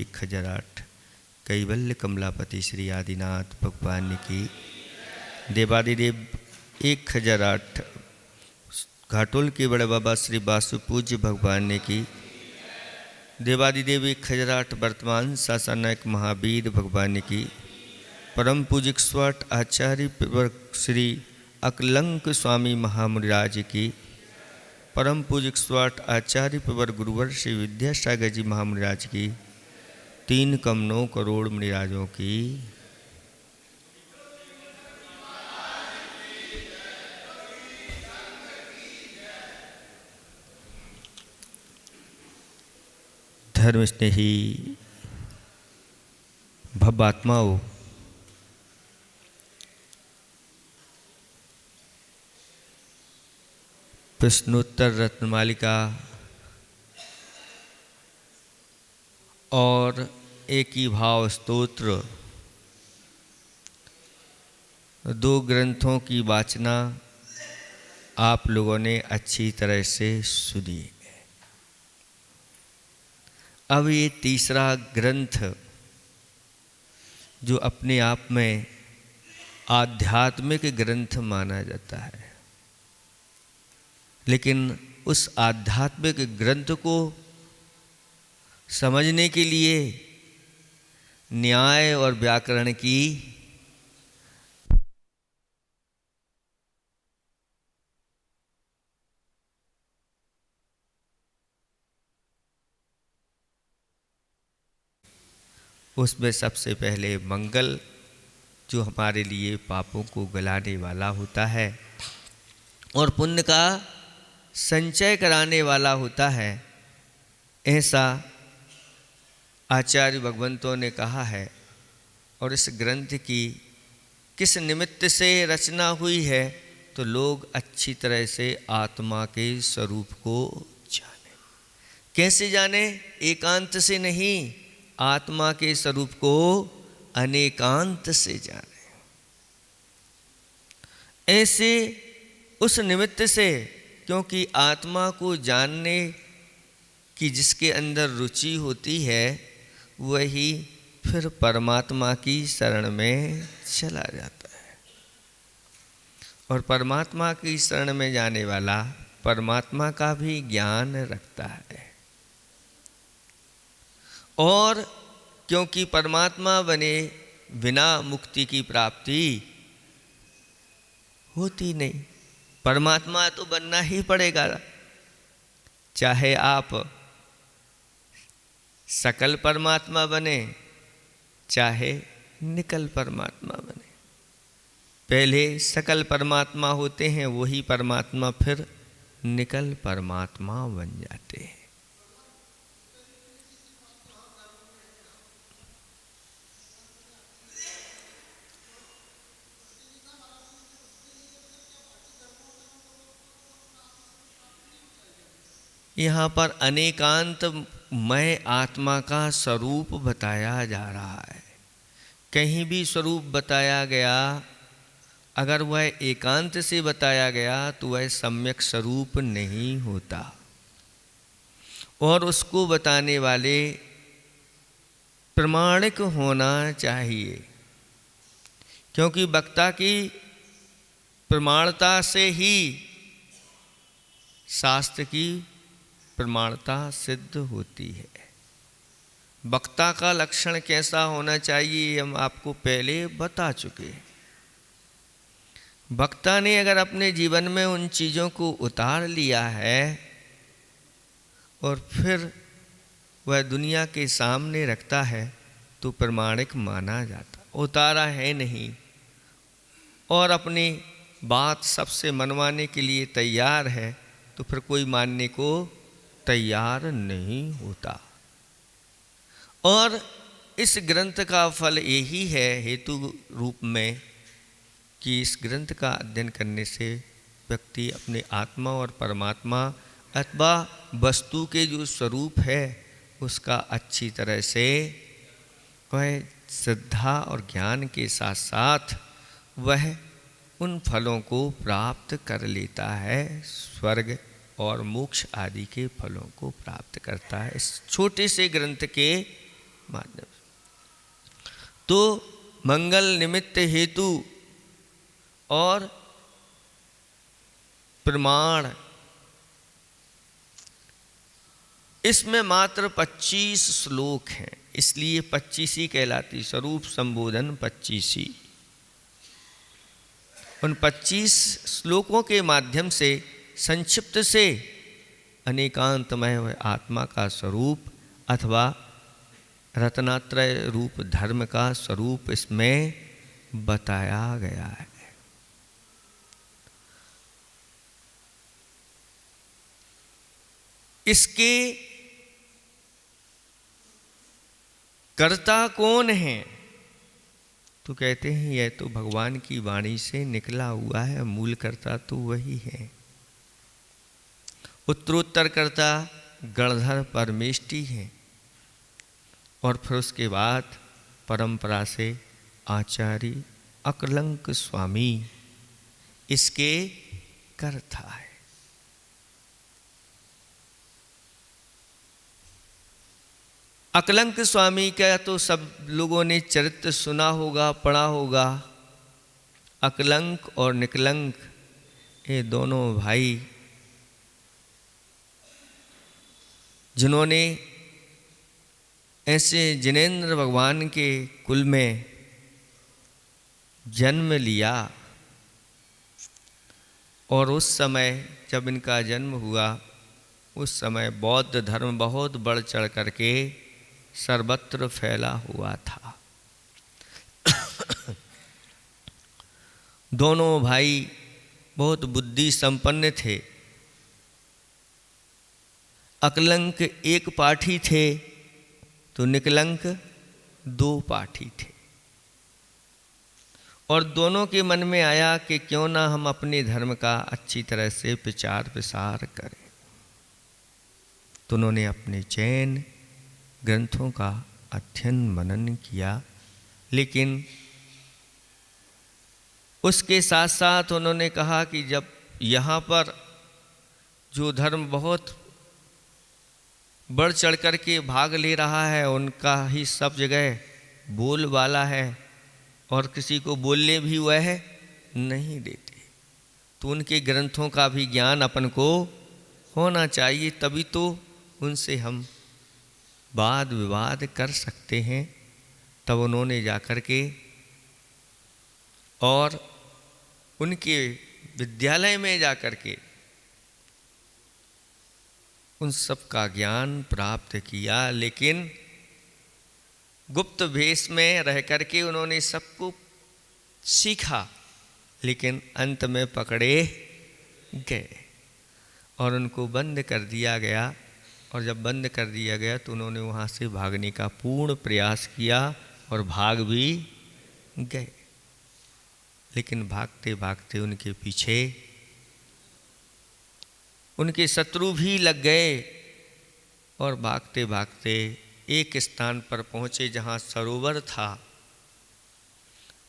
1008 कैवल्य कमलापति श्री आदिनाथ भगवान की देवादिदेव 1008 घाटोल के बड़े बाबा श्री वासु पूज्य भगवान की देवादिदेव 1008 वर्तमान शासनायक महावीर भगवान की परम पूजिक स्वाट आचार्य श्री अकलंक स्वामी महामुनिराज की परम पूजिक स्वाट आचार्य प्रवर गुरुवर श्री विद्यासागर जी महामुनिराज की 3 कम 9 करोड़ मुनिराजों की धर्म स्नेही भव्यात्माओं, प्रश्नोत्तर रत्नमालिका और एक ही भाव स्तोत्र 2 ग्रंथों की वाचना आप लोगों ने अच्छी तरह से सुनी। अब ये तीसरा ग्रंथ जो अपने आप में आध्यात्मिक ग्रंथ माना जाता है, लेकिन उस आध्यात्मिक ग्रंथ को समझने के लिए न्याय और व्याकरण की उसमें सबसे पहले मंगल जो हमारे लिए पापों को गलाने वाला होता है और पुण्य का संचय कराने वाला होता है, ऐसा आचार्य भगवंतों ने कहा है। और इस ग्रंथ की किस निमित्त से रचना हुई है तो लोग अच्छी तरह से आत्मा के स्वरूप को जाने। कैसे जाने? एकांत से नहीं, आत्मा के स्वरूप को अनेकांत से जाने। ऐसे उस निमित्त से, क्योंकि आत्मा को जानने की जिसके अंदर रुचि होती है वही फिर परमात्मा की शरण में चला जाता है। और परमात्मा की शरण में जाने वाला परमात्मा का भी ज्ञान रखता है। और क्योंकि परमात्मा बने बिना मुक्ति की प्राप्ति होती नहीं, परमात्मा तो बनना ही पड़ेगा। चाहे आप सकल परमात्मा बने, चाहे निकल परमात्मा बने। पहले सकल परमात्मा होते हैं, वही परमात्मा फिर निकल परमात्मा बन जाते हैं। यहाँ पर अनेकांत मय आत्मा का स्वरूप बताया जा रहा है। कहीं भी स्वरूप बताया गया, अगर वह एकांत से बताया गया तो वह सम्यक स्वरूप नहीं होता। और उसको बताने वाले प्रमाणिक होना चाहिए, क्योंकि वक्ता की प्रमाणता से ही शास्त्र की प्रमाणता सिद्ध होती है। वक्ता का लक्षण कैसा होना चाहिए हम आपको पहले बता चुके हैं। वक्ता ने अगर अपने जीवन में उन चीज़ों को उतार लिया है और फिर वह दुनिया के सामने रखता है तो प्रमाणिक माना जाता। उतारा है नहीं और अपनी बात सबसे मनवाने के लिए तैयार है तो फिर कोई मानने को तैयार नहीं होता। और इस ग्रंथ का फल यही है हेतु रूप में कि इस ग्रंथ का अध्ययन करने से व्यक्ति अपने आत्मा और परमात्मा अथवा वस्तु के जो स्वरूप है उसका अच्छी तरह से वह श्रद्धा और ज्ञान के साथ साथ वह उन फलों को प्राप्त कर लेता है। स्वर्ग और मोक्ष आदि के फलों को प्राप्त करता है। इस छोटे से ग्रंथ के माध्यम से। तो मंगल निमित्त हेतु और प्रमाण, इसमें मात्र 25 श्लोक हैं, इसलिए 25 कहलाती, स्वरूप संबोधन 25। उन 25 श्लोकों के माध्यम से संक्षिप्त से अनेकांतमय आत्मा का स्वरूप अथवा रत्नात्रय रूप धर्म का स्वरूप इसमें बताया गया है। इसके कर्ता कौन है? तो कहते हैं यह तो भगवान की वाणी से निकला हुआ है, मूल कर्ता तो वही है। उत्तरोत्तर कर्ता गणधर परमेष्टि है और फिर उसके बाद परंपरा से आचार्य अकलंक स्वामी इसके कर्ता है। अकलंक स्वामी का तो सब लोगों ने चरित्र सुना होगा, पढ़ा होगा। अकलंक और निकलंक ये दोनों भाई जिन्होंने ऐसे जिनेंद्र भगवान के कुल में जन्म लिया और उस समय जब इनका जन्म हुआ उस समय बौद्ध धर्म बहुत बढ़ चढ़ करके सर्वत्र फैला हुआ था। दोनों भाई बहुत बुद्धि संपन्न थे। अकलंक एक पाठी थे तो निकलंक दो पाठी थे और दोनों के मन में आया कि क्यों ना हम अपने धर्म का अच्छी तरह से प्रचार प्रसार करें। तो उन्होंने अपने जैन ग्रंथों का अध्ययन मनन किया, लेकिन उसके साथ साथ उन्होंने कहा कि जब यहाँ पर जो धर्म बहुत बढ़ चढ़ कर के भाग ले रहा है उनका ही सब जगह बोल वाला है और किसी को बोलने भी वह नहीं देते, तो उनके ग्रंथों का भी ज्ञान अपन को होना चाहिए, तभी तो उनसे हम वाद विवाद कर सकते हैं। तब उन्होंने जाकर के और उनके विद्यालय में जाकर के उन सब का ज्ञान प्राप्त किया, लेकिन गुप्त भेष में रह करके उन्होंने सबको सीखा, लेकिन अंत में पकड़े गए और उनको बंद कर दिया गया। और जब बंद कर दिया गया तो उन्होंने वहाँ से भागने का पूर्ण प्रयास किया और भाग भी गए, लेकिन भागते भागते उनके पीछे उनके शत्रु भी लग गए और भागते भागते एक स्थान पर पहुँचे जहाँ सरोवर था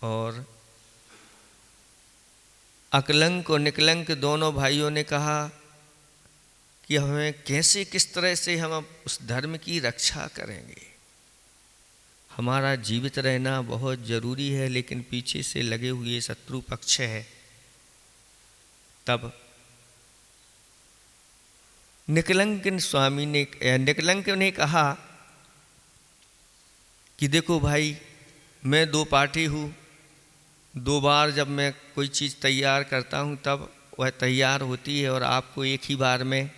और अकलंक और निकलंक दोनों भाइयों ने कहा कि हमें कैसे किस तरह से हम उस धर्म की रक्षा करेंगे। हमारा जीवित रहना बहुत ज़रूरी है, लेकिन पीछे से लगे हुए शत्रु पक्ष है। तब निकलंक ने कहा कि देखो भाई, मैं दो पाठी हूँ, दो बार जब मैं कोई चीज़ तैयार करता हूँ तब वह तैयार होती है और आपको एक ही बार में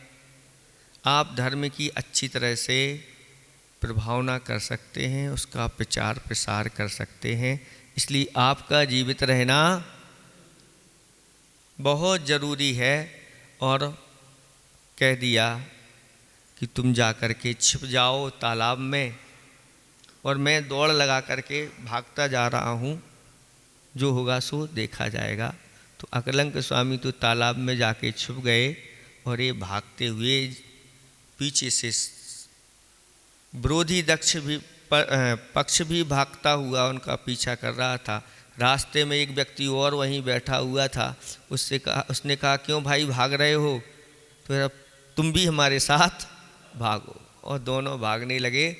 आप धर्म की अच्छी तरह से प्रभावना कर सकते हैं, उसका प्रचार प्रसार कर सकते हैं, इसलिए आपका जीवित रहना बहुत ज़रूरी है। और कह दिया कि तुम जा कर के छिप जाओ तालाब में और मैं दौड़ लगा करके भागता जा रहा हूँ, जो होगा सो देखा जाएगा। तो अकलंक स्वामी तो तालाब में जाके छुप गए और ये भागते हुए पीछे से विरोधी पक्ष भी भागता हुआ उनका पीछा कर रहा था। रास्ते में एक व्यक्ति और वहीं बैठा हुआ था, उसने कहा क्यों भाई भाग रहे हो, तो तुम भी हमारे साथ भागो। और दोनों भागने लगे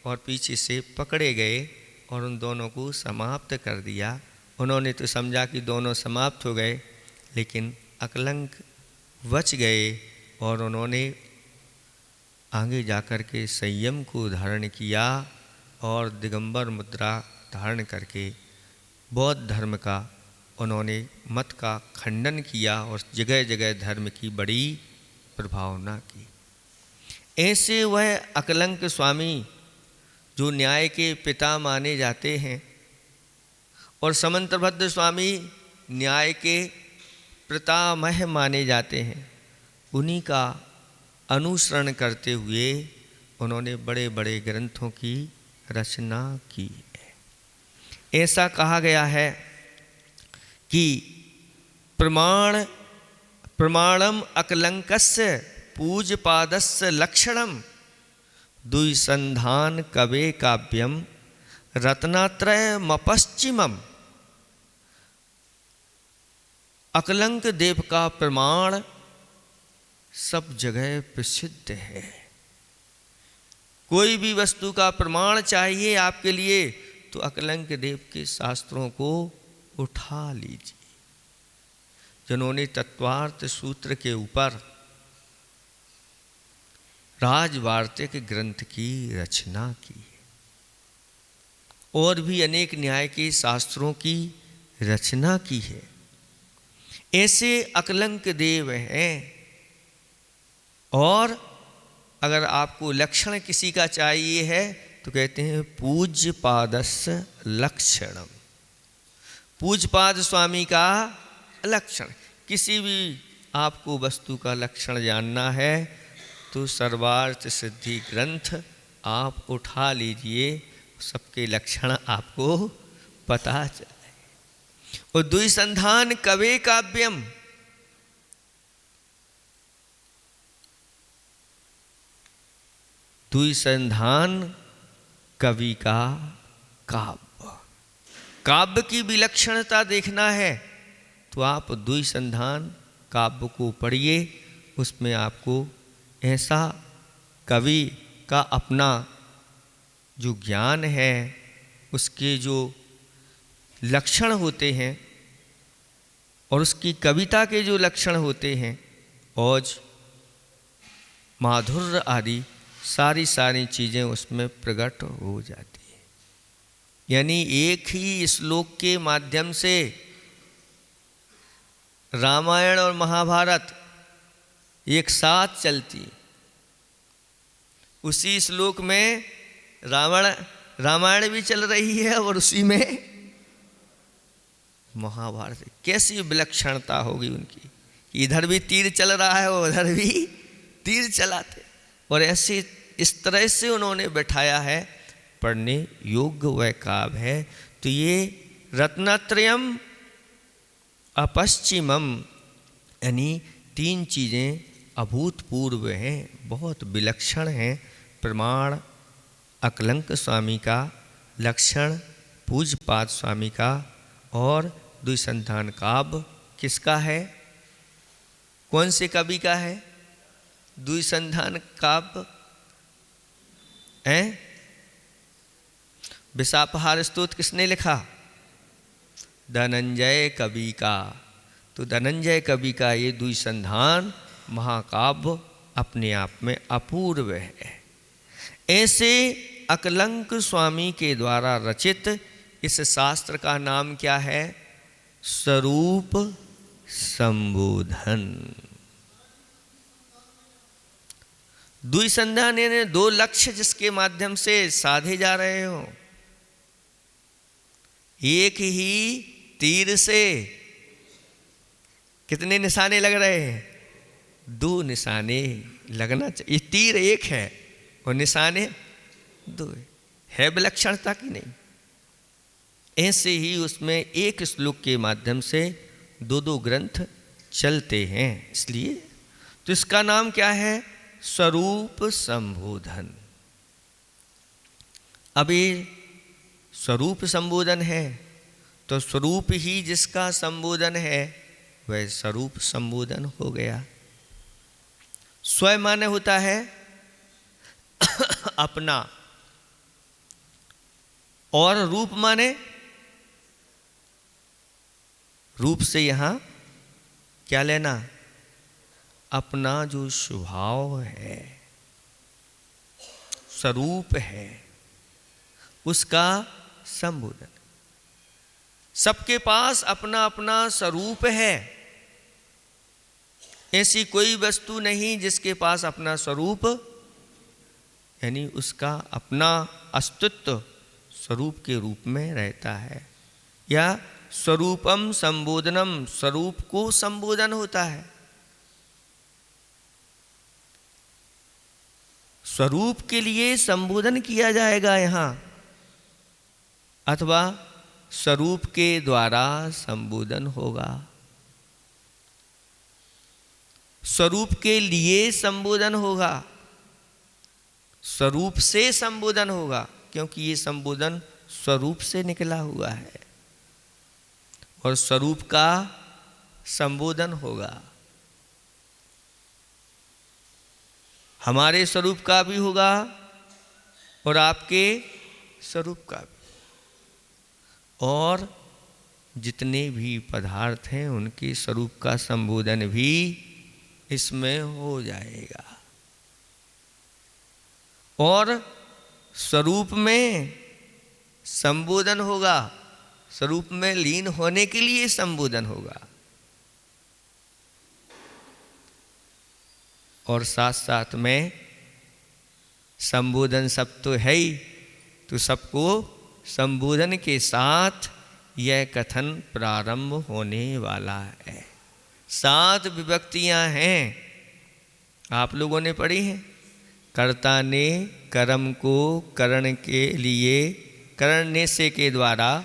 और पीछे से पकड़े गए और उन दोनों को समाप्त कर दिया। उन्होंने तो समझा कि दोनों समाप्त हो गए, लेकिन अकलंक बच गए और उन्होंने आगे जाकर के संयम को धारण किया और दिगंबर मुद्रा धारण करके बौद्ध धर्म का उन्होंने मत का खंडन किया और जगह जगह धर्म की बड़ी प्रभावना की। ऐसे वह अकलंक स्वामी जो न्याय के पिता माने जाते हैं और समंतभद्र स्वामी न्याय के पितामह माने जाते हैं, उन्हीं का अनुसरण करते हुए उन्होंने बड़े बड़े ग्रंथों की रचना की है। ऐसा कहा गया है कि प्रमाणम अकलंकस्य पूज्यपादस्य लक्षणम द्विसंधान कवे काव्यम रत्नात्रय मपश्चिमम। अकलंक देव का प्रमाण सब जगह प्रसिद्ध है। कोई भी वस्तु का प्रमाण चाहिए आपके लिए तो अकलंक देव के शास्त्रों को उठा लीजिए, जिन्होंने तत्वार्थ सूत्र के ऊपर राजवार्तिक ग्रंथ की रचना की है और भी अनेक न्याय के शास्त्रों की रचना की है। ऐसे अकलंक देव हैं। और अगर आपको लक्षण किसी का चाहिए है तो कहते हैं पूज्यपादस्य लक्षणम। पूज्यपाद स्वामी का लक्षण, किसी भी आपको वस्तु का लक्षण जानना है तो सर्वार्थ सिद्धि ग्रंथ आप उठा लीजिए, सबके लक्षण आपको पता चले। और द्विसंधान कवे काव्यम, द्विसंधान कवि का काव्य, काव्य की विलक्षणता देखना है तो आप द्विसंधान काव्य को पढ़िए। उसमें आपको ऐसा कवि का अपना जो ज्ञान है, उसके जो लक्षण होते हैं और उसकी कविता के जो लक्षण होते हैं, औज माधुर्य आदि सारी चीज़ें उसमें प्रकट हो जाती हैं। यानी एक ही श्लोक के माध्यम से रामायण और महाभारत एक साथ चलती। उसी श्लोक में रामायण भी चल रही है और उसी में महाभारत। कैसी विलक्षणता होगी उनकी, इधर भी तीर चल रहा है और उधर भी तीर चलाते, और ऐसे इस तरह से उन्होंने बैठाया है, पढ़ने योग्य वह काव्य है। तो ये रत्नत्रयम अपश्चिमम, यानी तीन चीज़ें अभूतपूर्व हैं, बहुत विलक्षण हैं। प्रमाण अकलंक स्वामी का, लक्षण पूज्यपाद स्वामी का, और द्विसंधान काव्य किसका है, कौन से कवि का है? द्विसंधान काव्य हैं। विशापहार स्तोत्र किसने लिखा? धनंजय कवि का। तो धनंजय कवि का ये द्विसंधान महाकाव्य अपने आप में अपूर्व है। ऐसे अकलंक स्वामी के द्वारा रचित इस शास्त्र का नाम क्या है? स्वरूप संबोधन। द्विसंधान यानी दो लक्ष्य जिसके माध्यम से साधे जा रहे हो। एक ही तीर से कितने निशाने लग रहे हैं? दो निशाने लगना चाहिए। तीर एक है और निशाने दो है विलक्षणता की नहीं? ऐसे ही उसमें एक श्लोक के माध्यम से दो दो ग्रंथ चलते हैं, इसलिए तो इसका नाम क्या है? स्वरूप संबोधन। अभी स्वरूप संबोधन है तो स्वरूप ही जिसका संबोधन है वह स्वरूप संबोधन हो गया। स्व माने होता है अपना, और रूप माने, रूप से यहां क्या लेना, अपना जो स्वभाव है, स्वरूप है, उसका संबोधन। सबके पास अपना अपना स्वरूप है। ऐसी कोई वस्तु नहीं जिसके पास अपना स्वरूप, यानी उसका अपना अस्तित्व स्वरूप के रूप में रहता है, या स्वरूपम संबोधनम, स्वरूप को संबोधन होता है। स्वरूप के लिए संबोधन किया जाएगा यहां, अथवा स्वरूप के द्वारा संबोधन होगा। स्वरूप के लिए संबोधन होगा, स्वरूप से संबोधन होगा, क्योंकि ये संबोधन स्वरूप से निकला हुआ है, और स्वरूप का संबोधन होगा। हमारे स्वरूप का भी होगा और आपके स्वरूप का भी, और जितने भी पदार्थ हैं उनके स्वरूप का संबोधन भी इसमें हो जाएगा। और स्वरूप में संबोधन होगा, स्वरूप में लीन होने के लिए संबोधन होगा, और साथ साथ में संबोधन सब तो है ही, तो सबको संबोधन के साथ यह कथन प्रारंभ होने वाला है। 7 विभक्तियां हैं, आप लोगों ने पढ़ी हैं। कर्ता ने कर्म को करण के लिए, करने से के द्वारा,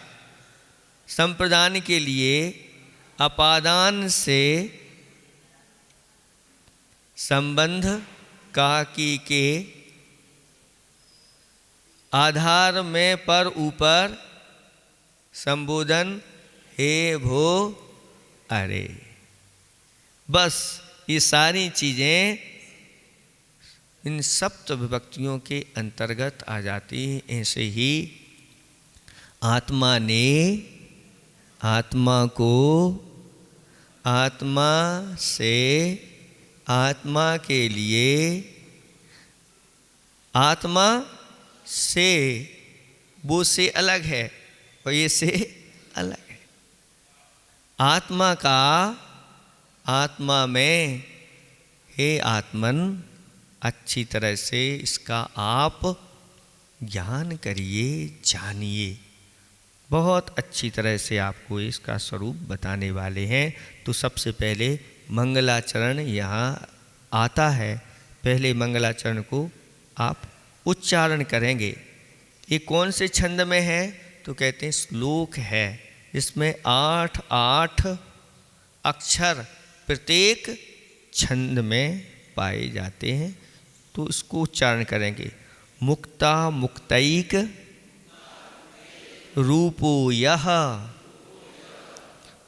संप्रदान के लिए, अपादान से, संबंध का की के, आधार में पर ऊपर, संबोधन हे भो अरे। बस ये सारी चीजें इन सप्त विभक्तियों के अंतर्गत आ जाती हैं। ऐसे ही आत्मा ने आत्मा को, आत्मा से, आत्मा के लिए, आत्मा से, वो से अलग है और ये से अलग है। आत्मा का आत्मा में, हे आत्मन, अच्छी तरह से इसका आप ज्ञान करिए, जानिए। बहुत अच्छी तरह से आपको इसका स्वरूप बताने वाले हैं। तो सबसे पहले मंगलाचरण यहाँ आता है। पहले मंगलाचरण को आप उच्चारण करेंगे। ये कौन से छंद में है? तो कहते हैं श्लोक है, इसमें 8 अक्षर प्रत्येक छंद में पाए जाते हैं। तो इसको उच्चारण करेंगे। मुक्ता मुक्तैक रूपो यः,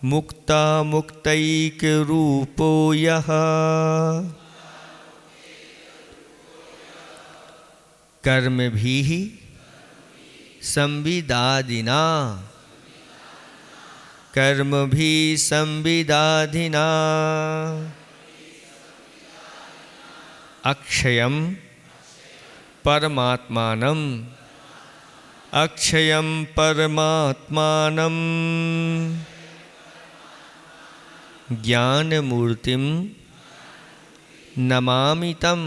मुक्ता मुक्तैक रूपो यः, कर्मभिः संविदादिना, कर्मभिः संविदादिना, अक्षयं परमात्मानं, अक्षयं परमात्मानं, ज्ञानमूर्तिं नमामि तं,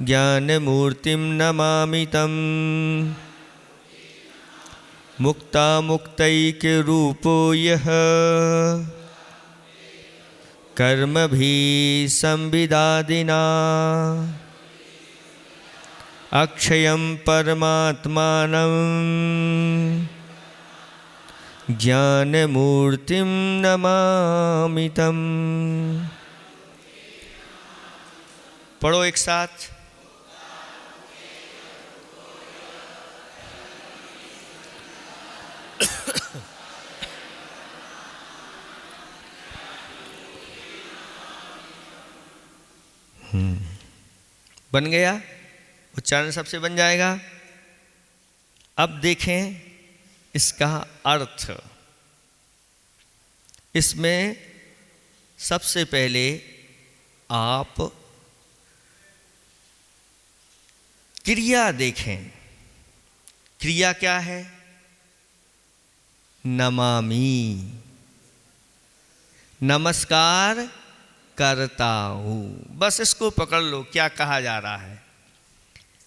ज्ञानमूर्तिं नमामि तं, मुक्तामुक्तैकरूपो यः, कर्मभिः संविदादिना, अक्षयं परमात्मानं, ज्ञानमूर्तिं नमामि तं। पढ़ो एक साथ। बन गया? उच्चारण सबसे बन जाएगा। अब देखें इसका अर्थ। इसमें सबसे पहले आप क्रिया देखें। क्रिया क्या है? नमामि, नमस्कार करता हूं। बस इसको पकड़ लो, क्या कहा जा रहा है।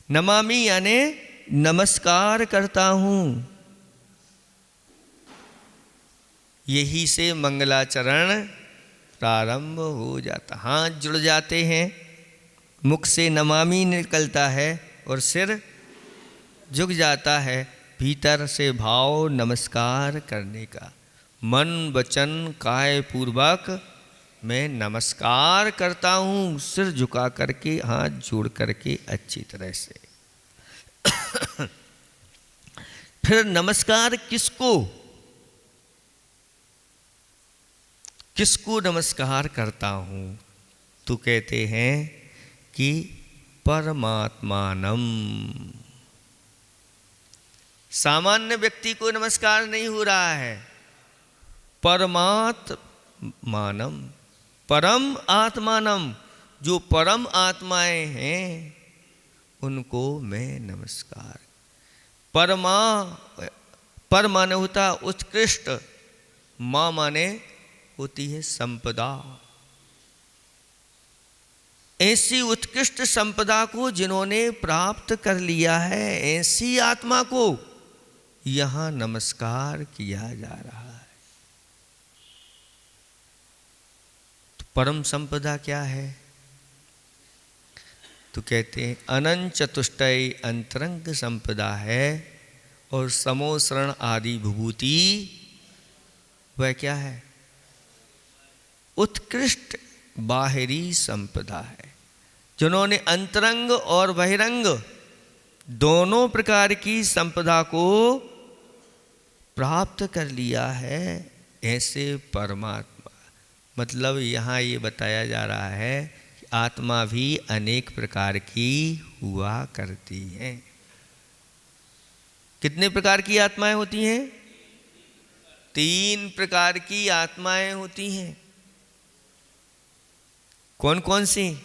नमामि यानी नमस्कार करता हूं। यही से मंगलाचरण प्रारंभ हो जाता, हाथ जुड़ जाते हैं, मुख से नमामि निकलता है और सिर झुक जाता है। भीतर से भाव नमस्कार करने का, मन वचन काय पूर्वक मैं नमस्कार करता हूँ, सिर झुका करके, हाथ जोड़ करके अच्छी तरह से। फिर नमस्कार किसको, किसको नमस्कार करता हूँ? तो कहते हैं कि परमात्मानम। सामान्य व्यक्ति को नमस्कार नहीं हो रहा है, परमात्मानम, परम आत्मानम, जो परम आत्माएं हैं उनको मैं नमस्कार। परमा, पर माने होता उत्कृष्ट, मां माने होती है संपदा। ऐसी उत्कृष्ट संपदा को जिन्होंने प्राप्त कर लिया है, ऐसी आत्मा को यहां नमस्कार किया जा रहा है। तो परम संपदा क्या है? तो कहते हैं अनंत चतुष्टय अंतरंग संपदा है, और समोसरण आदि विभूति वह क्या है? उत्कृष्ट बाहरी संपदा है। जिन्होंने अंतरंग और बहिरंग दोनों प्रकार की संपदा को प्राप्त कर लिया है, ऐसे परमात्मा। मतलब यहाँ ये बताया जा रहा है कि आत्मा भी अनेक प्रकार की हुआ करती हैं। कितने प्रकार की आत्माएं होती हैं? 3 प्रकार की आत्माएं होती हैं। कौन कौन सी?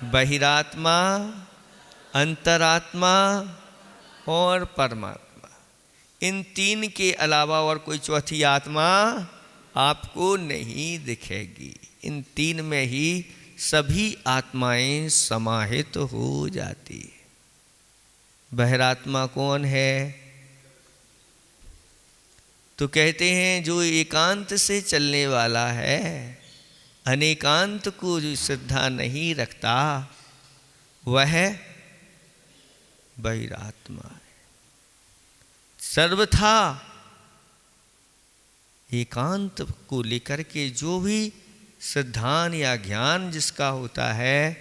बहिरात्मा, अंतरात्मा और परमात्मा। इन 3 के अलावा और कोई चौथी आत्मा आपको नहीं दिखेगी। इन 3 में ही सभी आत्माएं समाहित हो जाती है। बहिरात्मा कौन है? तो कहते हैं जो एकांत से चलने वाला है, अनेकांत को जो श्रद्धा नहीं रखता, वह बहिरात्मा है। सर्वथा एकांत को लेकर के जो भी श्रद्धान या ज्ञान जिसका होता है,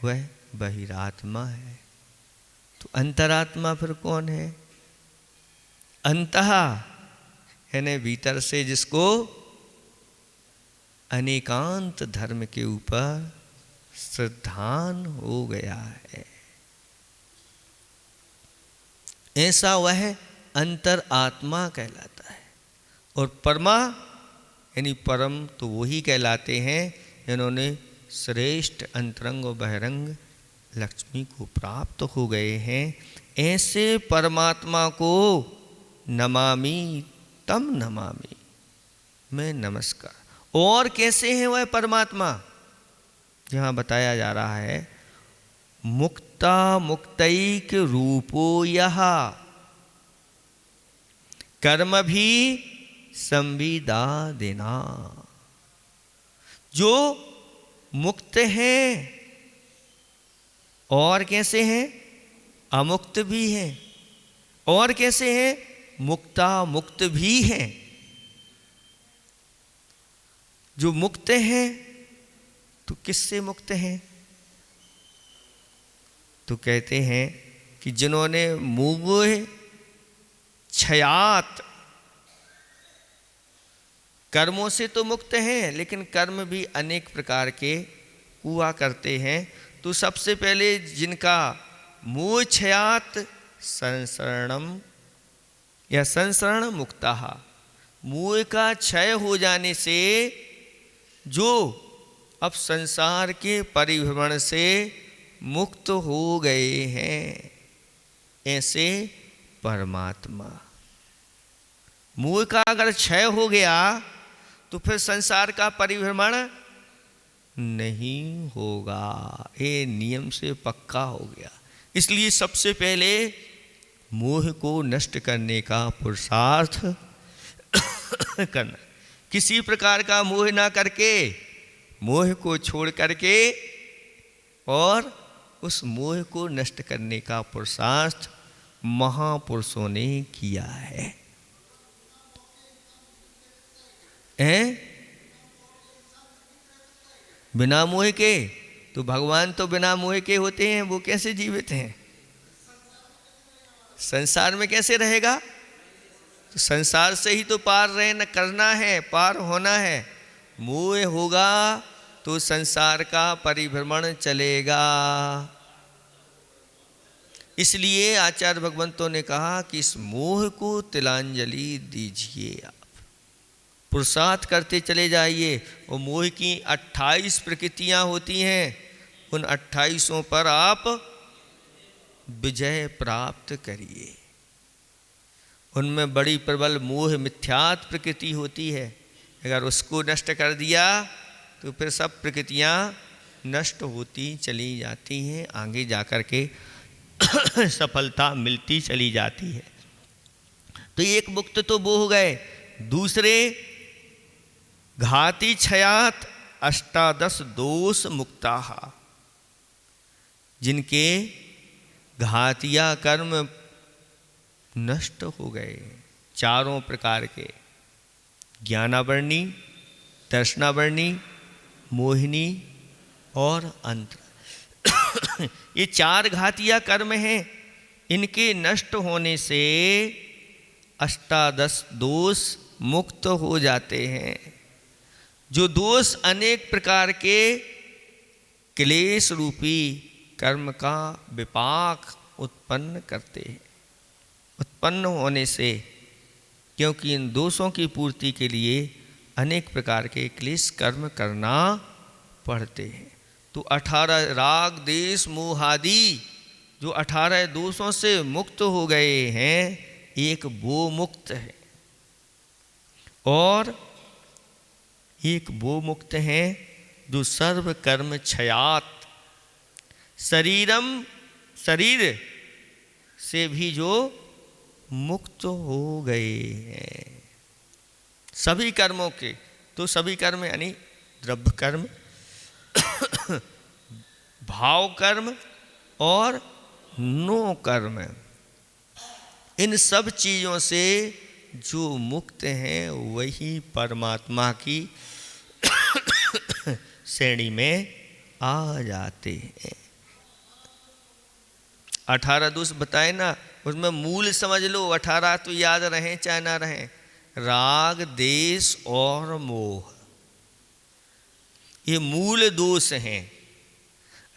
वह बहिरात्मा है। तो अंतरात्मा फिर कौन है? अंतः यानी भीतर से, जिसको अनेकांत धर्म के ऊपर श्रद्धान हो गया है, ऐसा वह अंतर आत्मा कहलाता है। और परमा यानी परम तो वही कहलाते हैं जिन्होंने श्रेष्ठ अंतरंग और बहिरंग लक्ष्मी को प्राप्त हो गए हैं। ऐसे परमात्मा को नमामि तम नमामि, मैं नमस्कार। और कैसे हैं वह परमात्मा? यहाँ बताया जा रहा है मुक्ता मुक्तैक रूपो यह कर्म भी संविदा देना। जो मुक्त हैं और कैसे हैं? अमुक्त भी हैं। और कैसे हैं? मुक्ता मुक्त भी हैं। जो मुक्त हैं तो किससे मुक्त हैं? तो कहते हैं कि जिन्होंने मोह क्षयात, कर्मों से तो मुक्त हैं, लेकिन कर्म भी अनेक प्रकार के हुआ करते हैं। तो सबसे पहले जिनका मोह क्षयात संसरणम या संसरण मुक्ता। मोह का क्षय हो जाने से जो अब संसार के परिभ्रमण से मुक्त हो गए हैं, ऐसे परमात्मा। मोह का अगर क्षय हो गया तो फिर संसार का परिभ्रमण नहीं होगा, ये नियम से पक्का हो गया। इसलिए सबसे पहले मोह को नष्ट करने का पुरुषार्थ करना। किसी प्रकार का मोह ना करके, मोह को छोड़ करके और उस मोह को नष्ट करने का पुरुषार्थ महापुरुषों ने किया है। बिना मोह के तो भगवान तो बिना मोह के होते हैं, वो कैसे जीवित हैं? संसार में कैसे रहेगा? तो संसार से ही तो पार रहना करना है, पार होना है। मोह होगा तो संसार का परिभ्रमण चलेगा। इसलिए आचार्य भगवंतों ने कहा कि इस मोह को तिलांजलि दीजिए, आप पुरुषार्थ करते चले जाइए। और मोह की 28 प्रकृतियां होती हैं, उन 28 पर आप विजय प्राप्त करिए। उनमें बड़ी प्रबल मोह मिथ्यात्व प्रकृति होती है, अगर उसको नष्ट कर दिया तो फिर सब प्रकृतियां नष्ट होती चली जाती हैं, आगे जाकर के सफलता मिलती चली जाती है। तो एक मुक्त तो वो हो गए। दूसरे घाती क्षयात अष्टादश दोष मुक्ता, जिनके घातिया कर्म नष्ट हो गए, चारों प्रकार के, ज्ञानावर्णी, दर्शनावर्णी, मोहिनी और अंतर। ये 4 घातिया कर्म हैं, इनके नष्ट होने से अष्टादश दोष मुक्त हो जाते हैं। जो दोष अनेक प्रकार के क्लेश रूपी कर्म का विपाक उत्पन्न करते हैं, उत्पन्न होने से, क्योंकि इन दोषों की पूर्ति के लिए अनेक प्रकार के क्लेश कर्म करना पड़ते हैं। तो 18 राग देश मोहादि जो 18 दोषों से मुक्त हो गए हैं, एक वो मुक्त है और एक वो मुक्त है जो सर्व कर्म क्षयात, शरीरम, शरीर से भी जो मुक्त हो गए हैं, सभी कर्मों के। तो सभी कर्म यानी द्रव्य कर्म, भाव कर्म और नो कर्म, इन सब चीज़ों से जो मुक्त हैं वही परमात्मा की श्रेणी में आ जाते हैं। 18 दोष बताए ना, उसमें मूल समझ लो, 18 तो याद रहें चाहे ना रहें। राग, देश और मोह, ये मूल दोष हैं।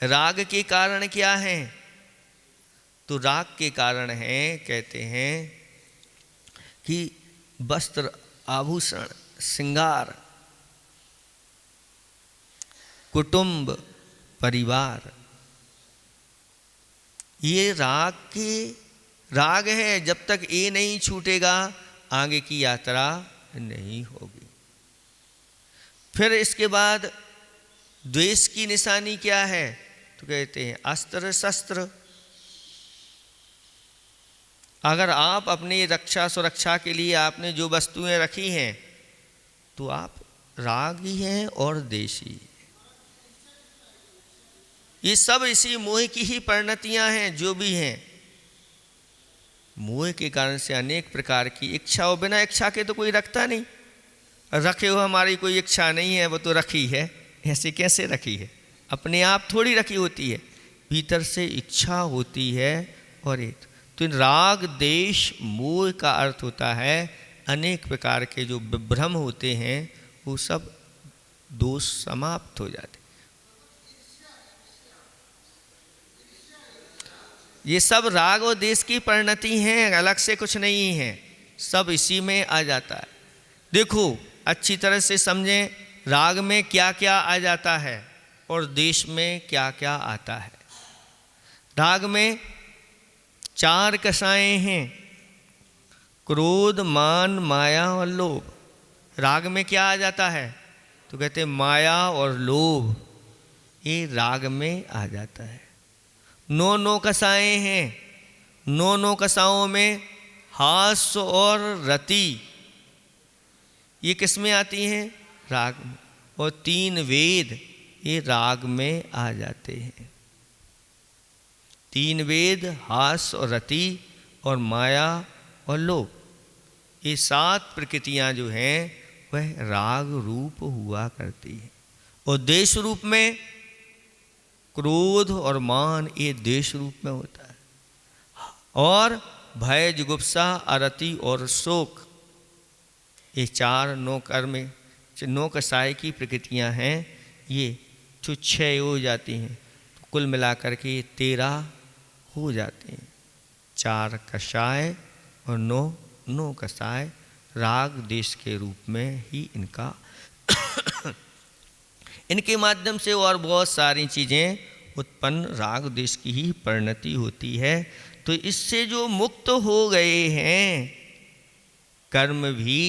राग के कारण क्या हैं? तो राग के कारण हैं, कहते हैं कि वस्त्र, आभूषण, श्रृंगार, कुटुंब, परिवार, ये राग है। जब तक ये नहीं छूटेगा आगे की यात्रा नहीं होगी। फिर इसके बाद द्वेष की निशानी क्या है? तो कहते हैं अस्त्र शस्त्र। अगर आप अपनी रक्षा सुरक्षा के लिए आपने जो वस्तुएं रखी हैं तो आप रागी हैं और देशी। ये सब इसी मोह की ही परिणतियां हैं। जो भी हैं मोह के कारण से अनेक प्रकार की इच्छा, और बिना इच्छा के तो कोई रखता नहीं। रखे हो हमारी कोई इच्छा नहीं है, वो तो रखी है। ऐसे कैसे रखी है? अपने आप थोड़ी रखी होती है, भीतर से इच्छा होती है। और एक तो राग देश मोह का अर्थ होता है अनेक प्रकार के जो विभ्रम होते हैं वो सब दोष समाप्त हो जाते। ये सब राग और देश की परिणति हैं, अलग से कुछ नहीं है, सब इसी में आ जाता है। देखो अच्छी तरह से समझें, राग में क्या क्या आ जाता है और देश में क्या क्या आता है। राग में 4 कषाएं हैं, क्रोध, मान, माया और लोभ। राग में क्या आ जाता है? तो कहते हैं माया और लोभ, ये राग में आ जाता है। 9 कषाएं हैं, 9 कषाओं में हास्य और रति, ये किस में आती हैं? राग में। और 3 वेद, ये राग में आ जाते हैं। 3 वेद, हास्य और रति और माया और लोभ, ये 7 प्रकृतियां जो हैं वह राग रूप हुआ करती है। और देश रूप में क्रोध और मान, ये देश रूप में होता है। और भय, जुगुप्सा, अरति और शोक, ये 4 9 कर्म 9 कषाय की प्रकृतियां हैं, ये जो 6 हो जाती हैं, तो कुल मिलाकर के 13 हो जाते हैं। 4 कषाय और 9 कषाय राग देश के रूप में ही इनका इनके माध्यम से और बहुत सारी चीज़ें उत्पन्न राग देश की ही परिणति होती है। तो इससे जो मुक्त हो गए हैं, कर्म भी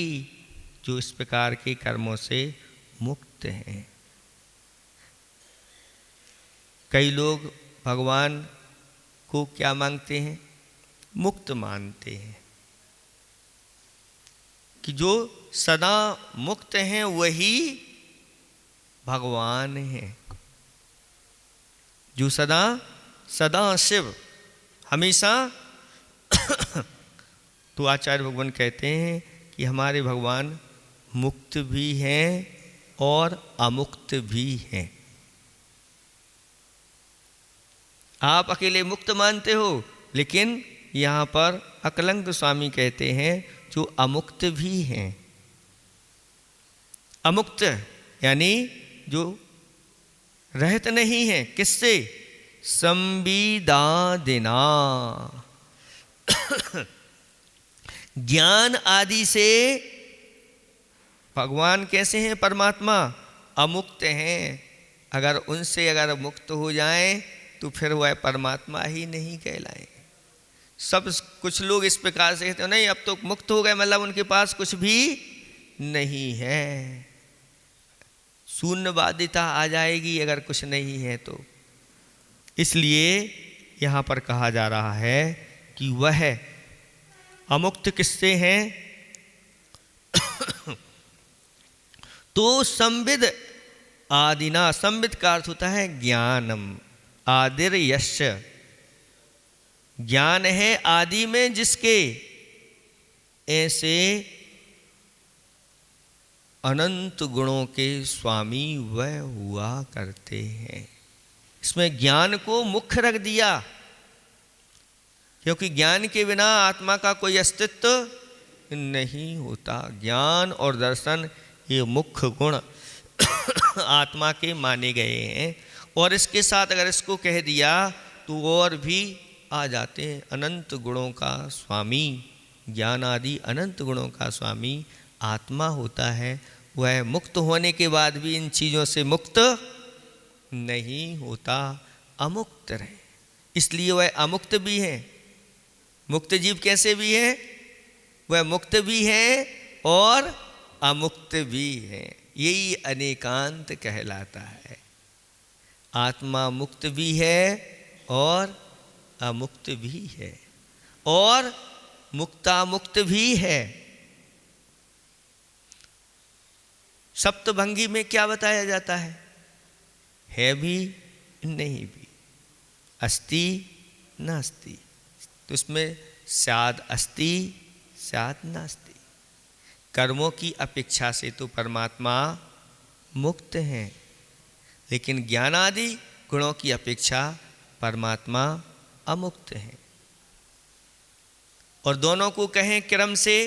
जो इस प्रकार के कर्मों से मुक्त हैं। कई लोग भगवान को क्या मांगते हैं? मुक्त मानते हैं कि जो सदा मुक्त हैं वही भगवान हैं। जो सदा शिव हमेशा तो आचार्य भगवान कहते हैं कि हमारे भगवान मुक्त भी हैं और अमुक्त भी हैं। आप अकेले मुक्त मानते हो, लेकिन यहाँ पर अकलंक स्वामी कहते हैं जो अमुक्त भी हैं। अमुक्त यानी जो रहत नहीं है, किससे? संविदादिना, ज्ञान आदि से। भगवान कैसे हैं? परमात्मा अमुक्त हैं। अगर उनसे मुक्त हो जाएं तो फिर वह परमात्मा ही नहीं कहलाएंगे। सब कुछ लोग इस प्रकार से कहते हैं नहीं, अब तो मुक्त हो गए, मतलब उनके पास कुछ भी नहीं है। शून्यवादिता आ जाएगी अगर कुछ नहीं है तो। इसलिए यहाँ पर कहा जा रहा है कि वह अमुक्त किससे हैं? तो संविद आदिना, संविद का अर्थ होता है ज्ञानम, आदिर यश, ज्ञान है आदि में जिसके, ऐसे अनंत गुणों के स्वामी वह हुआ करते हैं। इसमें ज्ञान को मुख्य रख दिया, क्योंकि ज्ञान के बिना आत्मा का कोई अस्तित्व नहीं होता। ज्ञान और दर्शन ये मुख्य गुण आत्मा के माने गए हैं। और इसके साथ अगर इसको कह दिया तो और भी आ जाते हैं। अनंत गुणों का स्वामी, ज्ञान आदि अनंत गुणों का स्वामी आत्मा होता है। वह मुक्त होने के बाद भी इन चीज़ों से मुक्त नहीं होता, अमुक्त रहे। इसलिए वह अमुक्त भी है। मुक्त जीव कैसे भी है? वह मुक्त भी है और अमुक्त भी है। यही अनेकांत कहलाता है। आत्मा मुक्त भी है और अमुक्त भी है, और मुक्तामुक्त भी है। सप्तभंगी में क्या बताया जाता है भी नहीं भी, अस्ति नास्ति। तो उसमें स्याद अस्ति स्याद नास्ति। कर्मों की अपेक्षा से तो परमात्मा मुक्त हैं, लेकिन ज्ञान आदि गुणों की अपेक्षा परमात्मा अमुक्त हैं। और दोनों को कहें क्रम से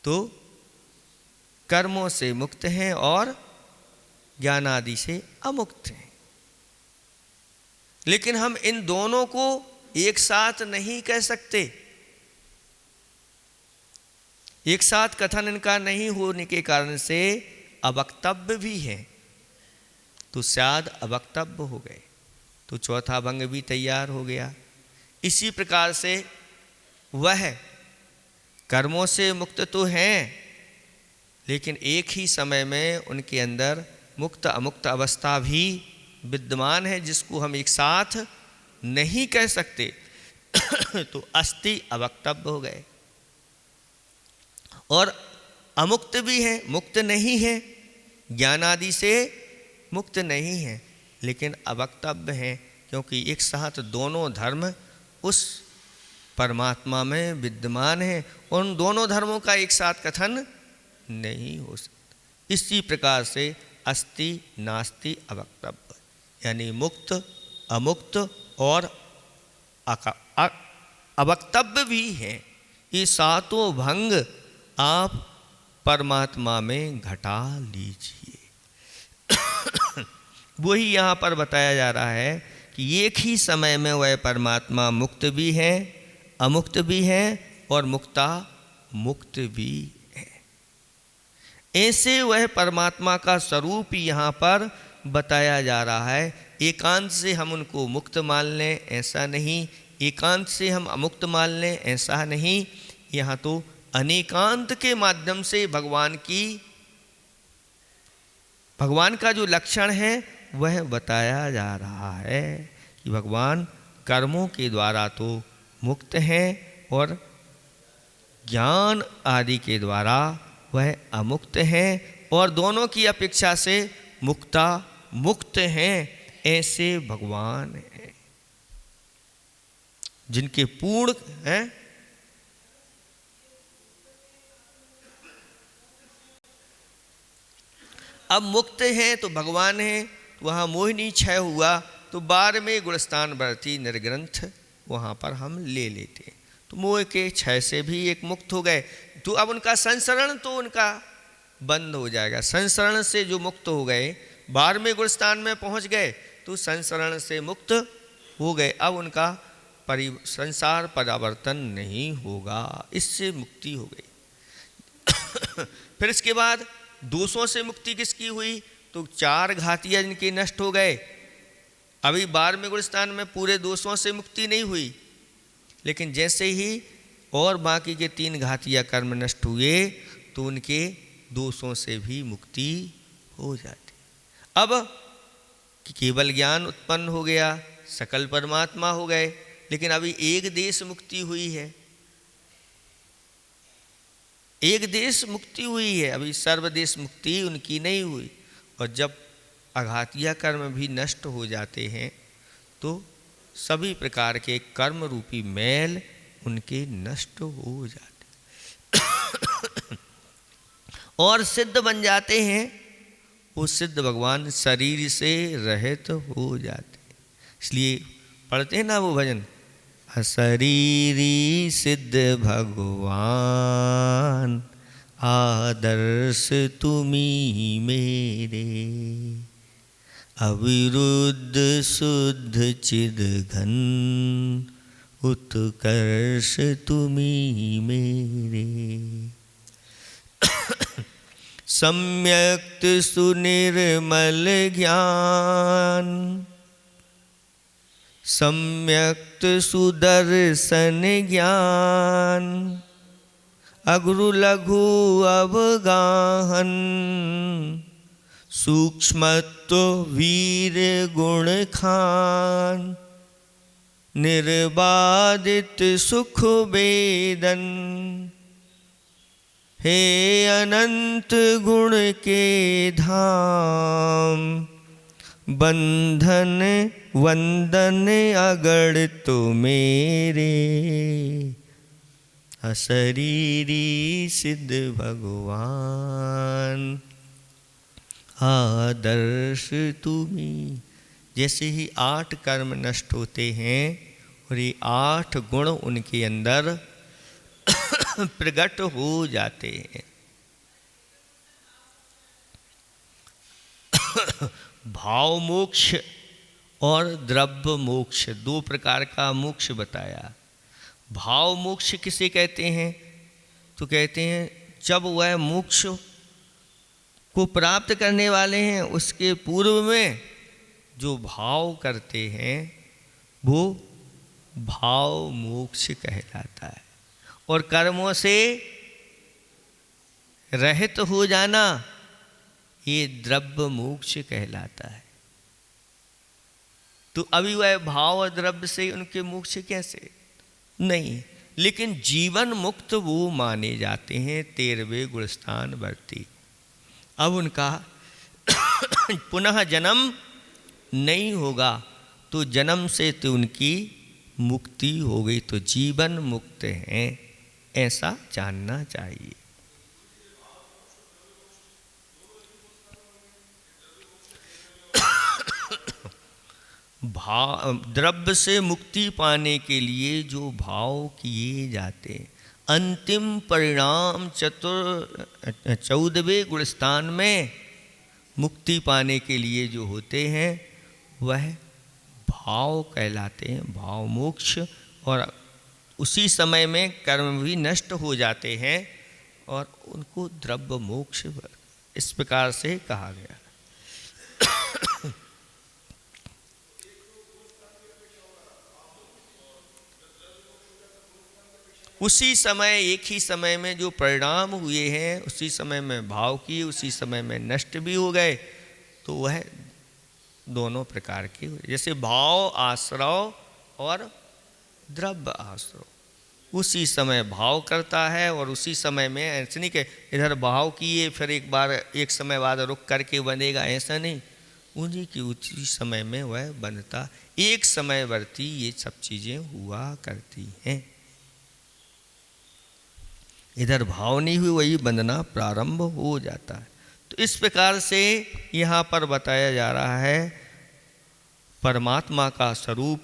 तो कर्मों से मुक्त हैं और ज्ञान आदि से अमुक्त हैं। लेकिन हम इन दोनों को एक साथ नहीं कह सकते। एक साथ कथन इनका नहीं होने के कारण से अवक्तव्य भी है, तो शायद अवक्तव्य हो गए, तो चौथा भंग भी तैयार हो गया। इसी प्रकार से वह कर्मों से मुक्त तो हैं, लेकिन एक ही समय में उनके अंदर मुक्त अमुक्त अवस्था भी विद्यमान है, जिसको हम एक साथ नहीं कह सकते। तो अस्ति अवक्तव्य हो गए। और अमुक्त भी है, मुक्त नहीं है, ज्ञान आदि से मुक्त नहीं है, लेकिन अवक्तव्य है, क्योंकि एक साथ दोनों धर्म उस परमात्मा में विद्यमान है। उन दोनों धर्मों का एक साथ कथन नहीं हो सकता। इसी प्रकार से अस्ति नास्ति अवक्तव्य, यानी मुक्त अमुक्त और अवक्तव्य भी है। ये सातों भंग आप परमात्मा में घटा लीजिए। वही यहाँ पर बताया जा रहा है कि एक ही समय में वह परमात्मा मुक्त भी है, अमुक्त भी है और मुक्ता मुक्त भी है। ऐसे वह परमात्मा का स्वरूप यहाँ पर बताया जा रहा है। एकांत से हम उनको मुक्त मान लें ऐसा नहीं, एकांत से हम अमुक्त मान लें ऐसा नहीं। यहाँ तो अनेकांत के माध्यम से भगवान का जो लक्षण है वह बताया जा रहा है कि भगवान कर्मों के द्वारा तो मुक्त हैं और ज्ञान आदि के द्वारा वह अमुक्त हैं, और दोनों की अपेक्षा से मुक्ता मुक्त हैं। ऐसे भगवान हैं जिनके पूर्ण हैं। अब मुक्त हैं तो भगवान हैं, वहाँ मोहिनी क्षय हुआ तो 12वें गुणस्थान वर्ती निर्ग्रंथ वहाँ पर हम ले लेते हैं, तो मोह के क्षय से भी एक मुक्त हो गए। तो अब उनका संसरण तो उनका बंद हो जाएगा। संसरण से जो मुक्त हो गए, 12वें गुणस्थान में पहुँच गए तो संसरण से मुक्त हो गए। अब उनका संसार परावर्तन नहीं होगा, इससे मुक्ति हो गई। फिर इसके बाद दोषों से मुक्ति किसकी हुई? तो 4 घातियाँ जिनके नष्ट हो गए। अभी 12वें गुणस्थान में पूरे दोषों से मुक्ति नहीं हुई, लेकिन जैसे ही और बाकी के 3 घातिया कर्म नष्ट हुए तो उनके दोषों से भी मुक्ति हो जाती। अब केवल ज्ञान उत्पन्न हो गया, सकल परमात्मा हो गए, लेकिन अभी एक देश मुक्ति हुई है, एक देश मुक्ति हुई है, अभी सर्वदेश मुक्ति उनकी नहीं हुई। और जब अघातिया कर्म भी नष्ट हो जाते हैं तो सभी प्रकार के कर्म रूपी मैल उनके नष्ट हो जाते और सिद्ध बन जाते हैं। वो सिद्ध भगवान शरीर से रहित हो जाते हैं। इसलिए पढ़ते हैं ना वो भजन, अशरीरी सिद्ध भगवान आदर्श तुम्ही मेरे, अविरुद्ध शुद्ध चिद घन उत्कर्ष तुम्ही मेरे। सम्यक्त सुनिर्मल ज्ञान, सम्यक्त सुदर्शन ज्ञान, अगुरु लघु अवगाहन, सूक्ष्मत्व वीर गुण खान, निर्बाधित सुख वेदन, हे अनंत गुण के धाम, बंधन वंदन अगड़ तो मेरे, अशरीरी सिद्ध भगवान आदर्श तुम्ही। जैसे ही 8 कर्म नष्ट होते हैं और ये 8 गुण उनके अंदर प्रकट हो जाते हैं। भाव मोक्ष और द्रव्य मोक्ष, दो प्रकार का मोक्ष बताया। भाव मोक्ष किसे कहते हैं? तो कहते हैं जब वह मोक्ष को प्राप्त करने वाले हैं उसके पूर्व में जो भाव करते हैं वो भाव मोक्ष कहलाता है। और कर्मों से रहित हो जाना ये द्रव्य मोक्ष कहलाता है। तो अभी वह भाव और द्रव्य से उनके मोक्ष कैसे? नहीं, लेकिन जीवन मुक्त वो माने जाते हैं 13वें गुणस्थान वर्ती। अब उनका पुनः जन्म नहीं होगा, तो जन्म से तो उनकी मुक्ति हो गई, तो जीवन मुक्त हैं, ऐसा जानना चाहिए। भाव द्रव्य से मुक्ति पाने के लिए जो भाव किए जाते हैं, अंतिम परिणाम 14वें गुणस्थान में मुक्ति पाने के लिए जो होते हैं वह भाव कहलाते हैं, भाव मोक्ष। और उसी समय में कर्म भी नष्ट हो जाते हैं और उनको द्रव्य मोक्ष इस प्रकार से कहा गया। उसी समय, एक ही समय में जो परिणाम हुए हैं उसी समय में भाव किए, उसी समय में नष्ट भी हो गए, तो वह दोनों प्रकार के हुए। जैसे भाव आश्रव और द्रव्य आश्रव, उसी समय भाव करता है और उसी समय में, ऐसे नहीं कि इधर भाव किए फिर एक समय बाद रुक करके बनेगा, ऐसा नहीं, उन्हीं की उसी समय में वह बनता, एक समयवर्ती ये सब चीज़ें हुआ करती हैं। इधर भाव नहीं हुई वही बंधना प्रारंभ हो जाता है। तो इस प्रकार से यहाँ पर बताया जा रहा है परमात्मा का स्वरूप।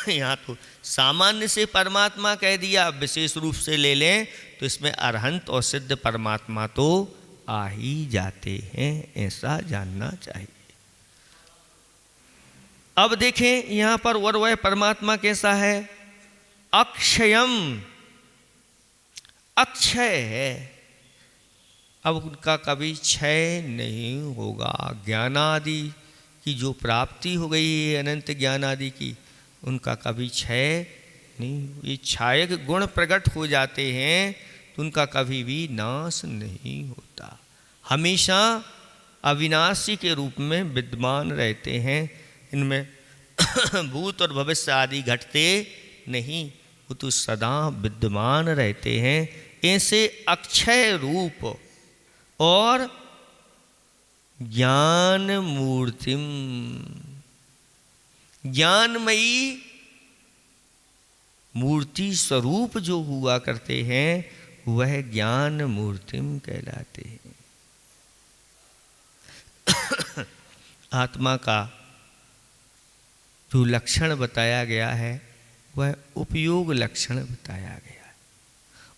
यहाँ तो सामान्य से परमात्मा कह दिया, विशेष रूप से ले लें तो इसमें अरहंत और सिद्ध परमात्मा तो आ ही जाते हैं, ऐसा जानना चाहिए। अब देखें यहाँ पर वह परमात्मा कैसा है? अक्षयम, अक्षय है। अब उनका कभी क्षय नहीं होगा। ज्ञानादि की जो प्राप्ति हो गई है अनंत ज्ञान आदि की, उनका कभी क्षय नहीं। ये छायक गुण प्रकट हो जाते हैं तो उनका कभी भी नाश नहीं होता, हमेशा अविनाशी के रूप में विद्यमान रहते हैं। इनमें भूत और भविष्य आदि घटते नहीं, वो तो सदा विद्यमान रहते हैं। ऐसे अक्षय रूप और ज्ञान मूर्तिम, ज्ञानमयी मूर्ति स्वरूप जो हुआ करते हैं वह ज्ञान मूर्तिम कहलाते हैं। आत्मा का जो लक्षण बताया गया है वह उपयोग लक्षण बताया गया है,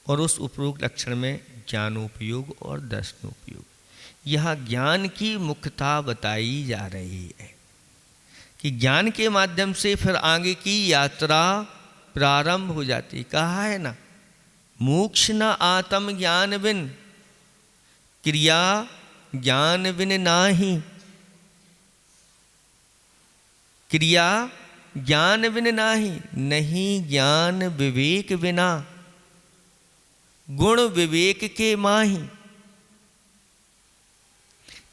और उस उपयोग लक्षण में ज्ञानोपयोग और दर्शनोपयोग, यहाँ ज्ञान की मुख्यता बताई जा रही है कि ज्ञान के माध्यम से फिर आगे की यात्रा प्रारंभ हो जाती। कहा है ना, मोक्ष न आत्म ज्ञान बिन, क्रिया ज्ञान बिन नाही, क्रिया ज्ञान बिन नाही, नहीं ज्ञान विवेक बिना, गुण विवेक के माही,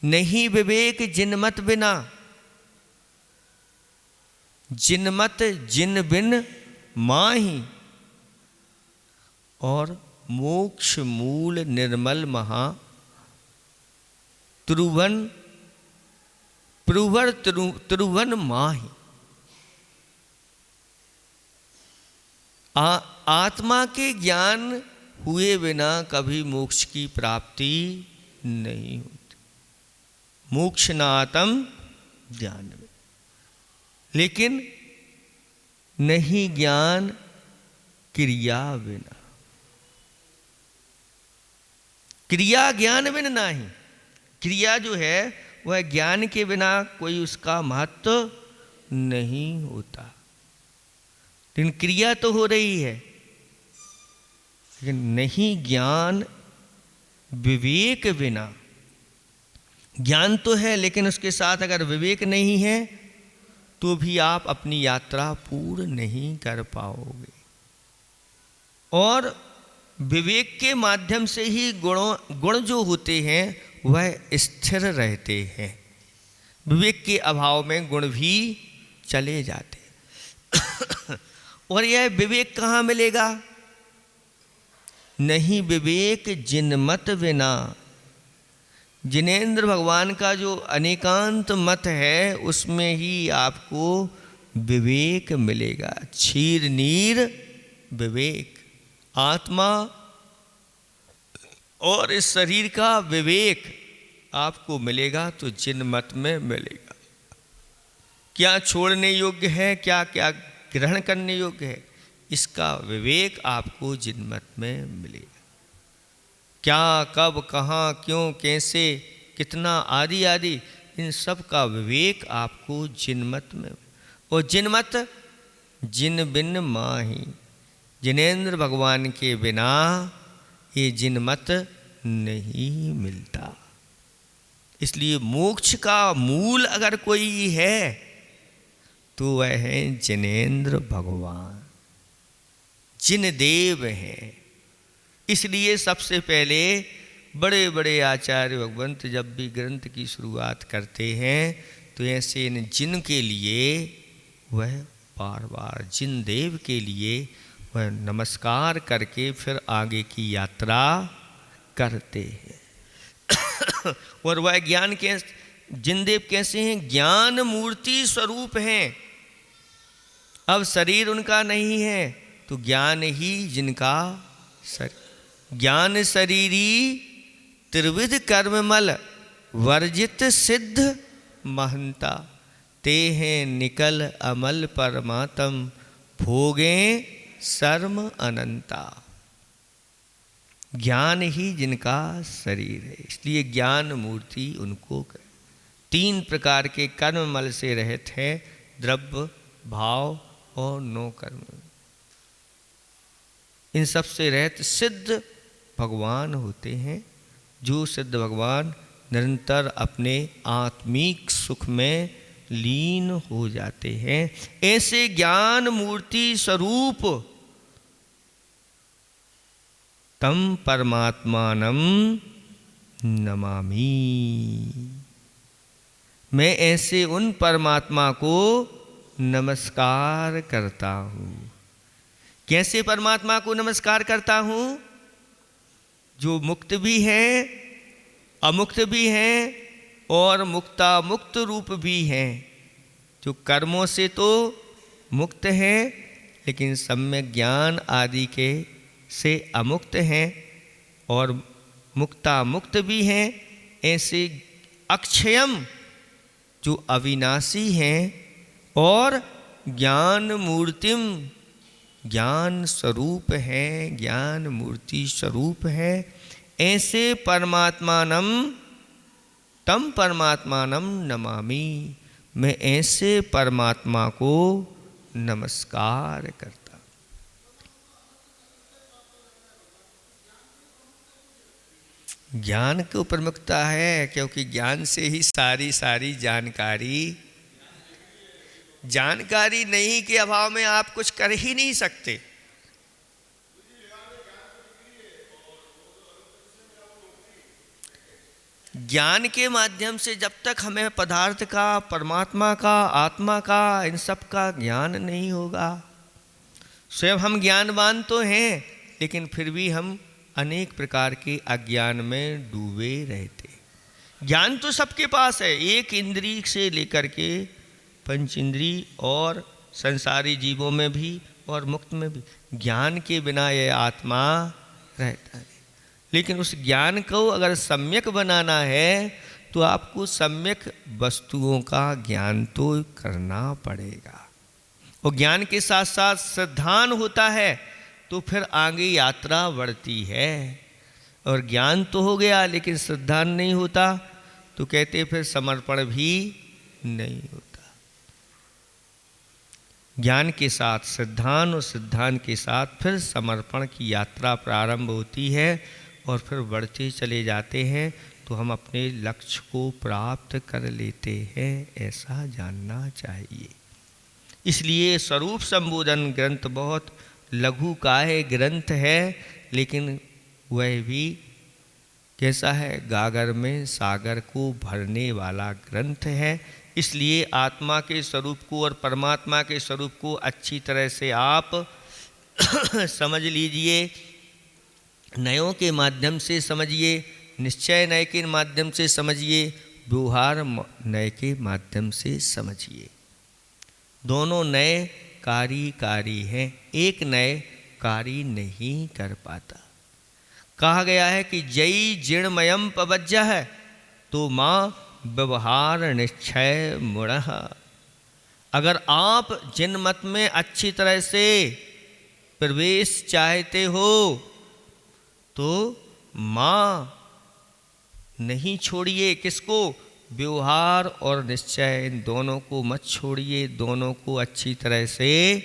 नहीं विवेक जिनमत बिना, जिनमत जिन बिन माही, और मोक्ष मूल निर्मल महा त्रुवन प्रुवर त्रुवन माही। आत्मा के ज्ञान हुए बिना कभी मोक्ष की प्राप्ति नहीं होती। मोक्ष न आत्म ज्ञान में, लेकिन नहीं ज्ञान क्रिया बिना, क्रिया ज्ञान बिना नहीं। क्रिया जो है वह ज्ञान के बिना कोई उसका महत्व नहीं होता। लेकिन क्रिया तो हो रही है, लेकिन नहीं ज्ञान विवेक बिना। ज्ञान तो है लेकिन उसके साथ अगर विवेक नहीं है तो भी आप अपनी यात्रा पूर्ण नहीं कर पाओगे। और विवेक के माध्यम से ही गुण जो होते हैं वह स्थिर रहते हैं। विवेक के अभाव में गुण भी चले जाते। और यह विवेक कहाँ मिलेगा? नहीं विवेक जिनमत बिना। जिनेंद्र भगवान का जो अनेकांत मत है उसमें ही आपको विवेक मिलेगा। क्षीर नीर विवेक, आत्मा और इस शरीर का विवेक आपको मिलेगा तो जिनमत में मिलेगा। क्या छोड़ने योग्य है, क्या क्या ग्रहण करने योग्य है, इसका विवेक आपको जिनमत में मिलेगा। क्या, कब, कहाँ, क्यों, कैसे, कितना आदि आदि इन सब का विवेक आपको जिनमत में। और जिनमत जिन बिन माही, जिनेंद्र भगवान के बिना ये जिनमत नहीं मिलता। इसलिए मोक्ष का मूल अगर कोई है तो वह है जिनेंद्र भगवान, जिन देव हैं। इसलिए सबसे पहले बड़े बड़े आचार्य भगवंत जब भी ग्रंथ की शुरुआत करते हैं तो ऐसे इन जिन के लिए वह बार बार जिन देव के लिए वह नमस्कार करके फिर आगे की यात्रा करते हैं। और वह ज्ञान के जिन देव कैसे हैं? ज्ञान मूर्ति स्वरूप हैं। अब शरीर उनका नहीं है तो ज्ञान ही जिनका शरीर। ज्ञान शरीरी त्रिविध कर्ममल वर्जित सिद्ध महंता, ते हैं निकल अमल परमात्म भोगें सर्म अनंता। ज्ञान ही जिनका शरीर है, इसलिए ज्ञान मूर्ति उनको कर। 3 प्रकार के कर्ममल से रहित है, द्रव्य, भाव और 9 कर्म। इन सब से रहित सिद्ध भगवान होते हैं, जो सिद्ध भगवान निरंतर अपने आत्मिक सुख में लीन हो जाते हैं। ऐसे ज्ञान मूर्ति स्वरूप तम परमात्मानम नमामि। मैं ऐसे उन परमात्मा को नमस्कार करता हूँ। कैसे परमात्मा को नमस्कार करता हूँ? जो मुक्त भी हैं, अमुक्त भी हैं और मुक्ता मुक्त रूप भी हैं। जो कर्मों से तो मुक्त हैं लेकिन सम्यक ज्ञान आदि के से अमुक्त हैं और मुक्ता मुक्त भी हैं। ऐसे अक्षयम जो अविनाशी हैं और ज्ञान मूर्तिम ज्ञान स्वरूप है, ज्ञान मूर्ति स्वरूप है। ऐसे परमात्मानम तम परमात्मानम नमामि। मैं ऐसे परमात्मा को नमस्कार करता। ज्ञान को प्रमुखता है क्योंकि ज्ञान से ही सारी जानकारी नहीं के अभाव में आप कुछ कर ही नहीं सकते। ज्ञान के माध्यम से जब तक हमें पदार्थ का, परमात्मा का, आत्मा का, इन सब का ज्ञान नहीं होगा। स्वयं हम ज्ञानवान तो हैं लेकिन फिर भी हम अनेक प्रकार के अज्ञान में डूबे रहते। ज्ञान तो सबके पास है, एक इंद्रिय से लेकर के पंच इंद्रिय और संसारी जीवों में भी और मुक्त में भी। ज्ञान के बिना यह आत्मा रहता है। लेकिन उस ज्ञान को अगर सम्यक बनाना है तो आपको सम्यक वस्तुओं का ज्ञान तो करना पड़ेगा। और ज्ञान के साथ साथ श्रद्धान होता है तो फिर आगे यात्रा बढ़ती है। और ज्ञान तो हो गया लेकिन श्रद्धान नहीं होता तो कहते फिर समर्पण भी नहीं होता। ज्ञान के साथ सिद्धांत और सिद्धांत के साथ फिर समर्पण की यात्रा प्रारंभ होती है और फिर बढ़ते चले जाते हैं तो हम अपने लक्ष्य को प्राप्त कर लेते हैं, ऐसा जानना चाहिए। इसलिए स्वरूप संबोधन ग्रंथ बहुत लघु काहे ग्रंथ है, लेकिन वह भी कैसा है, गागर में सागर को भरने वाला ग्रंथ है। इसलिए आत्मा के स्वरूप को और परमात्मा के स्वरूप को अच्छी तरह से आप समझ लीजिए, नयों के माध्यम से समझिए, निश्चय नय के माध्यम से समझिए, व्यवहार नय के माध्यम से समझिए। दोनों नए कारी हैं, एक नए कारी नहीं कर पाता। कहा गया है कि जई जिणमयम पवज्य है तो माँ व्यवहार निश्चय मुड़। अगर आप जिन मत में अच्छी तरह से प्रवेश चाहते हो तो माँ नहीं छोड़िए। किसको? व्यवहार और निश्चय, इन दोनों को मत छोड़िए, दोनों को अच्छी तरह से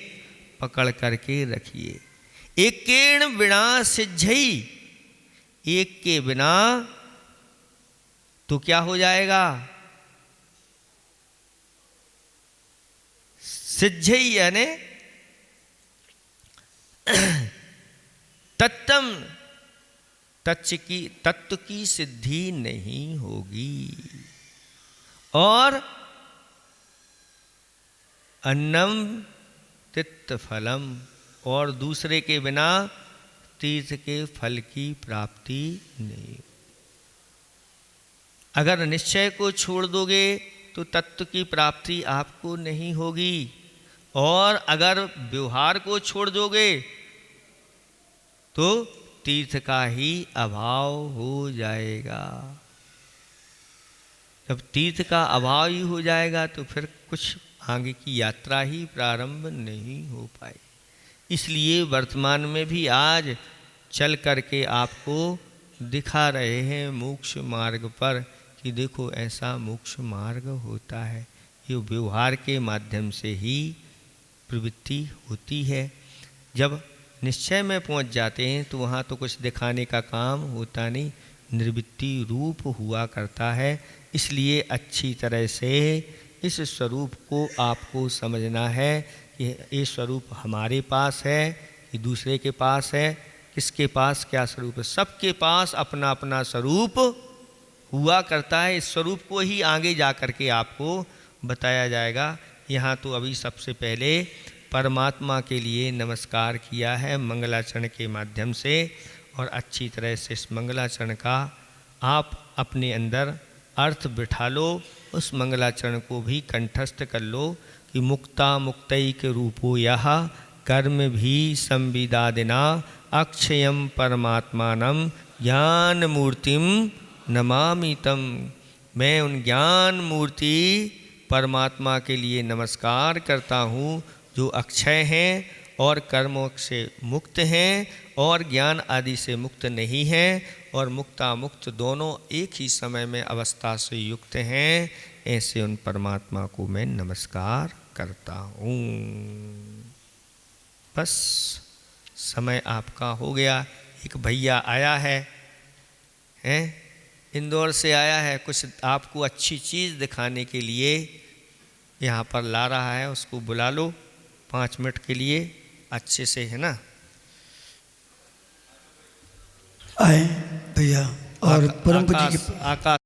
पकड़ करके रखिए। एक केण बिना सिद्धई, एक के बिना तो क्या हो जाएगा? सिद्धई यानी तत्व की सिद्धि नहीं होगी। और अन्नम तिक्त फलम, और दूसरे के बिना तीर्थ के फल की प्राप्ति नहीं। अगर निश्चय को छोड़ दोगे तो तत्व की प्राप्ति आपको नहीं होगी, और अगर व्यवहार को छोड़ दोगे तो तीर्थ का ही अभाव हो जाएगा। जब तीर्थ का अभाव ही हो जाएगा तो फिर कुछ आगे की यात्रा ही प्रारंभ नहीं हो पाए। इसलिए वर्तमान में भी आज चल करके आपको दिखा रहे हैं मोक्ष मार्ग पर कि देखो ऐसा मोक्ष मार्ग होता है। ये व्यवहार के माध्यम से ही प्रवृत्ति होती है। जब निश्चय में पहुंच जाते हैं तो वहाँ तो कुछ दिखाने का काम होता नहीं, निर्वृत्ति रूप हुआ करता है। इसलिए अच्छी तरह से इस स्वरूप को आपको समझना है कि ये स्वरूप हमारे पास है कि दूसरे के पास है, किसके पास क्या स्वरूप है। सबके पास अपना अपना स्वरूप हुआ करता है। इस स्वरूप को ही आगे जा कर के आपको बताया जाएगा। यहाँ तो अभी सबसे पहले परमात्मा के लिए नमस्कार किया है मंगलाचरण के माध्यम से, और अच्छी तरह से इस मंगलाचरण का आप अपने अंदर अर्थ बिठा लो। उस मंगलाचरण को भी कंठस्थ कर लो कि मुक्ता मुक्तैक रूपो यह कर्म भी संविदादिना अक्षयम परमात्मानम ज्ञान मूर्तिम नमामि तम। मैं उन ज्ञान मूर्ति परमात्मा के लिए नमस्कार करता हूँ जो अक्षय हैं और कर्मों से मुक्त हैं और ज्ञान आदि से मुक्त नहीं हैं, और मुक्ता मुक्त दोनों एक ही समय में अवस्था से युक्त हैं। ऐसे उन परमात्मा को मैं नमस्कार करता हूँ। बस समय आपका हो गया। एक भैया आया है, इंदौर से आया है, कुछ आपको अच्छी चीज़ दिखाने के लिए यहाँ पर ला रहा है। उसको बुला लो 5 मिनट के लिए अच्छे से, है ना। आए भैया। और परम पूज्य की आकाश